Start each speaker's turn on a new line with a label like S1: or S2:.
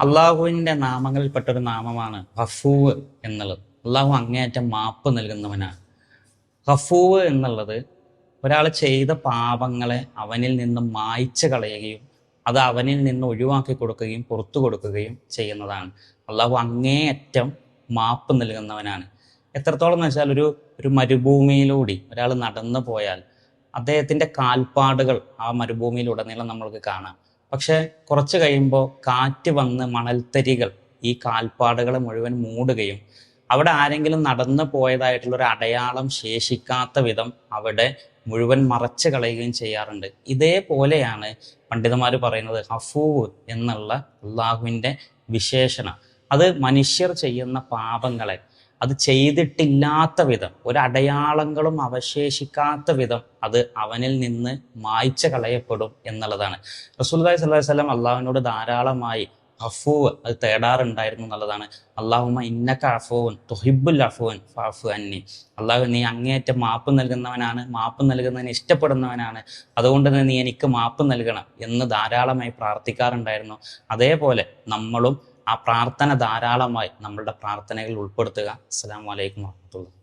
S1: അള്ളാഹുവിൻ്റെ നാമങ്ങളിൽപ്പെട്ടൊരു നാമമാണ് ഗഫൂർ എന്നുള്ളത്. അള്ളാഹു അങ്ങേയറ്റം മാപ്പ് നൽകുന്നവനാണ്. ഗഫൂർ എന്നുള്ളത് ഒരാൾ ചെയ്ത പാപങ്ങളെ അവനിൽ നിന്നും മായ്ച്ചു കളയുകയും അത് അവനിൽ നിന്ന് ഒഴിവാക്കി കൊടുക്കുകയും പുറത്തു കൊടുക്കുകയും ചെയ്യുന്നതാണ്. അള്ളാഹു അങ്ങേയറ്റം മാപ്പ് നൽകുന്നവനാണ്. എത്രത്തോളം എന്ന് വെച്ചാൽ ഒരു മരുഭൂമിയിലൂടെ ഒരാൾ നടന്നു പോയാൽ അദ്ദേഹത്തിൻ്റെ കാൽപ്പാടുകൾ ആ മരുഭൂമിയിലുടനീളം നമ്മൾക്ക് കാണാം. പക്ഷെ കുറച്ച് കഴിയുമ്പോൾ കാറ്റ് വന്ന് മണൽത്തരികൾ ഈ കാൽപ്പാടുകളെ മുഴുവൻ മൂടുകയും അവിടെ ആരെങ്കിലും നടന്നു പോയതായിട്ടുള്ള ഒരു അടയാളം ശേഷിക്കാത്ത വിധം അവിടെ മുഴുവൻ മറച്ചു കളയുകയും ചെയ്യാറുണ്ട്. ഇതേപോലെയാണ് പണ്ഡിതന്മാർ പറയുന്നത് ഗഫൂർ എന്നുള്ള അള്ളാഹുവിൻ്റെ വിശേഷണം. അത് മനുഷ്യർ ചെയ്യുന്ന പാപങ്ങളെ അത് ചെയ്തിട്ടില്ലാത്ത വിധം ഒരടയാളങ്ങളും അവശേഷിക്കാത്ത വിധം അത് അവനിൽ നിന്ന് മായ്ച്ചു കളയപ്പെടും എന്നുള്ളതാണ്. റസൂലുള്ളാഹി സ്വല്ലല്ലാഹു അലൈഹി വസല്ലം അള്ളാഹുവിനോട് ധാരാളമായി അഫൂവ് അത് തേടാറുണ്ടായിരുന്നു എന്നുള്ളതാണ്. അല്ലാഹുമ്മ ഇന്നക അഫൂവൻ തുഹിബ്ബുൽ അഫൂവൻ ഫഅഫു അന്നി. അള്ളാഹു നീ അങ്ങേയറ്റം മാപ്പ് നൽകുന്നവനാണ്, മാപ്പ് നൽകുന്നതിന് ഇഷ്ടപ്പെടുന്നവനാണ്, അതുകൊണ്ട് തന്നെ നീ എനിക്ക് മാപ്പ് നൽകണം എന്ന് ധാരാളമായി പ്രാർത്ഥിക്കാറുണ്ടായിരുന്നു. അതേപോലെ നമ്മളും ആ പ്രാർത്ഥന ധാരാളമായി നമ്മളുടെ പ്രാർത്ഥനകളിൽ ഉൾപ്പെടുത്തുക. അസ്സലാമു അലൈക്കും വറഹ്മത്തുള്ളാഹി.